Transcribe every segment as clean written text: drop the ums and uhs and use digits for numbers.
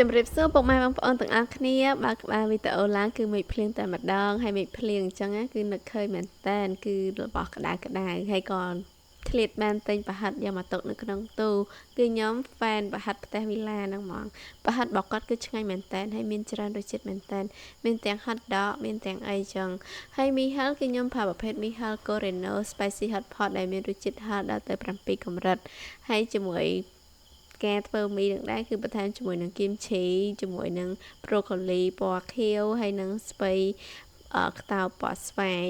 ជំរាបសួរពុកម៉ែបងប្អូនទាំងអស់គ្នាបើក្បាលវីដេអូឡើងគឺមេឃភ្លៀងតែម្ដងហើយមេឃភ្លៀងអញ្ចឹងគឺនឹកឃើញមែនតើគឺរបស់ក្តៅហើយក៏ឆ្លៀតបានទិញប្រហិតយកមកទុកនៅក្នុងទូគឺខ្ញុំហ្វេនប្រហិតផ្ទះវីឡាហ្នឹងហ្មងប្រហិតរបស់គាត់គឺឆ្ងាញ់មែនតើហើយមានច្រើនរសជាតិមែនតើមានទាំង hot dog មានទាំងអីចឹងហើយមីហាល់គឺខ្ញុំប្រើប្រភេទមីហាល់ Coreno Spicy Hot Pot ដែលមានរសជាតិហឹរដល់ទៅ7កម្រិតហើយជាមួយការធ្វើមីនឹងដែរគឺបន្ថែមជាមួយនឹងគីមឈីជាមួយនឹងប្រូកូលីពណ៌ខៀវហើយនឹងស្ពៃខ្តៅពណ៌ស្វាយ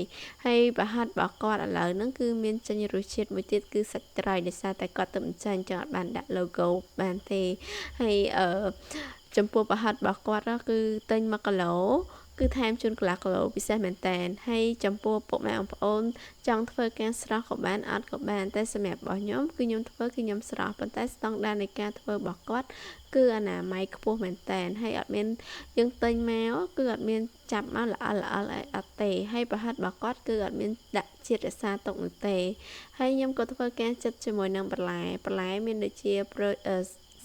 ហើយប្រហិតរបស់គាត់ឥឡូវហ្នឹងគឺមានចេញរសជាតិមួយទៀតគឺសាច់ត្រីដោយសារតែគាត់ទៅបញ្ចេញចឹងអត់បានដាក់ logo បានទេហើយចំពោះប្រហិតរបស់គាត់គឺទិញ1គីឡូគឺថែមជូនកន្លះគីឡូពិសេសមែនតើហើយចំពោះពុកម៉ែបងប្អូនចង់ធ្វើការស្រស់ក៏បានអត់ក៏បានតែសម្រាប់របស់ខ្ញុំគឺខ្ញុំស្រស់ប៉ុន្តែស្តង់ដារនៃការធ្វើរបស់គាត់គឺអនាម័យខ្ពស់មែនតើហើយអត់មានយើងទិញមកគឺអត់មានចាប់មកល្អិលអត់ទេហើយប្រហិតរបស់គាត់គឺអត់មានដាក់ជាតិរក្សាទុកនោះទេហើយខ្ញុំក៏ធ្វើការចិតជាមួយនឹងបន្លែមានដូចជា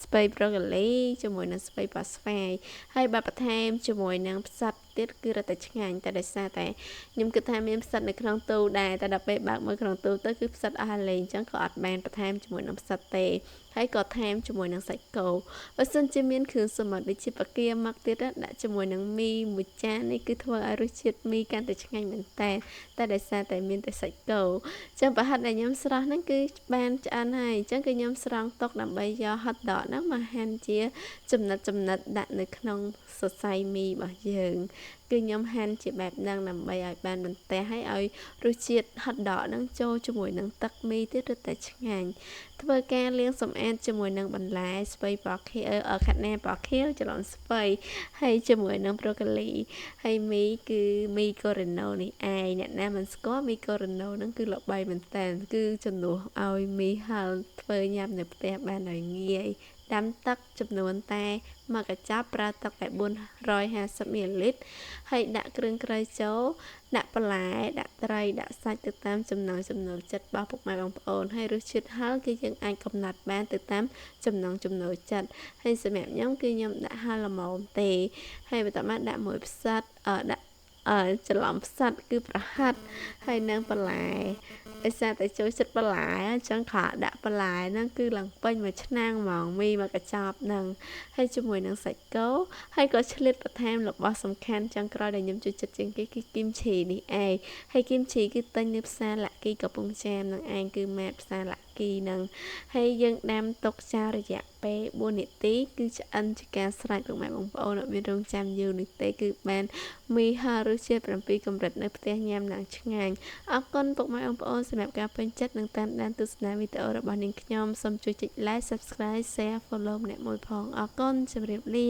ស្ពៃប្រូកូលីជាមួយនឹងស្ពៃប៉ាស្វាយហើយបើបន្ថែមជាមួយនឹងផ្សិតទៀតគឺរត់តែឆ្ងាញ់តែដោយសារតែខ្ញុំគិតថាមានផ្សិតនៅក្នុងទូដែរតែដល់ពេលបើកមើលក្នុងទូទៅគឺផ្សិតអស់ហើយលេងអញ្ចឹងក៏អត់បានបន្ថែមជាមួយនឹងផ្សិតទេហើយក៏ថែមជាមួយនឹងសាច់គោបើសិនជាមានគ្រឿងសមុទ្រដូចជាបកាមកទៀតដាក់ជាមួយនឹងមីមួយចាននេះគឺធ្វើឲ្យរសជាតិមីកាន់តែឆ្ងាញ់មែនតែដោយសារតែមានតែសាច់គោអញ្ចឹងប្រហិតដែលខ្ញុំស្រស់ហ្នឹងគឺបានឆ្អិនហើយអញ្ចឹងគឺខ្ញុំស្រង់ទុកដើម្បីយក hot dog ហ្នឹងមកហាន់ជាចំណិតដាក់នៅក្នុងសរសៃមីរបស់យើងគឺខ្ញុំហាន់ជាបែបហ្នឹងដើម្បីឲ្យបានបន្ទះហើយឲ្យរសជាតិ hot dog ហ្នឹងចូលជាមួយនឹងទឹកមីទៀតរឹតតែឆ្ងាញ់ធ្វើការលាងសម្អាតជាមួយនឹងបន្លែស្ពៃពណ៌ខៀវខាត់ណាពណ៌ខៀវច្រឡំស្ពៃហើយជាមួយនឹងប្រូកូលីហើយមីគឺមីកូរ៉េណូនេះឯងអ្នកណាមិនស្គាល់មីកូរ៉េណូហ្នឹងគឺល្បីមែនតើគឺជំនួសឲ្យមីហាល់ធ្វើញ៉ាំនៅផ្ទះបានដោយងាយដាំទឹកចំនួនតែ1កញ្ចប់ប្រើទឹកតែ450មីលីលីត្រហើយដាក់គ្រឿងក្រៅចូលដាក់បន្លែដាក់ត្រីដាក់សាច់ទៅតាមចំណង់ចំណូលចិត្តរបស់ពុកម៉ែបងប្អូនហើយរសជាតិហឹរគឺយើងអាចកំណត់បានទៅតាមចំណង់ចំណូលចិត្តហើយសម្រាប់ខ្ញុំគឺខ្ញុំដាក់ហឹរល្មមទេហើយបន្ទាប់មកដាក់មួយផ្សិតដាក់ច្រឡំផ្សិតគឺប្រហិតហើយនឹងបន្លែដោយសារតែចូលចិត្តបន្លែអញ្ចឹងក៏ដាក់បន្លែហ្នឹងគឺឡើងពេញមួយឆ្នាំងហ្មងមីមួយកញ្ចប់ហ្នឹងហើយជាមួយនឹងសាច់គោហើយក៏ឆ្លៀតបន្ថែមរបស់សំខាន់ចុងក្រោយដែលខ្ញុំចូលចិត្តជាងគេគឺគីមឈីនេះឯងហើយគីមឈីគឺទិញនៅផ្សារឡាក់គីកំពង់ចាមនឹងឯងគឺម៉ាតផ្សារឡាក់គីហ្នឹងហើយយើងដាំទុកចោលរយៈពេល4នាទីគឺឆ្អិនជាការស្រេចពុកម៉ែបងប្អូនអត់មានរងចាំយូរនេះទេគឺបានមីហារសជាតិ7កម្រិតនៅផ្ទះញ៉ាំឡើងឆ្ងាញ់អរគុណពុកម៉ែបងប្អូនសម្រាប់ការពេញចិត្តនិងតាមដានទស្សនាវីដេអូរបស់នាងខ្ញុំសូមជួយចុច like Subscribe Share Follow ម្នាក់មួយផងអរគុណជម្រាបលា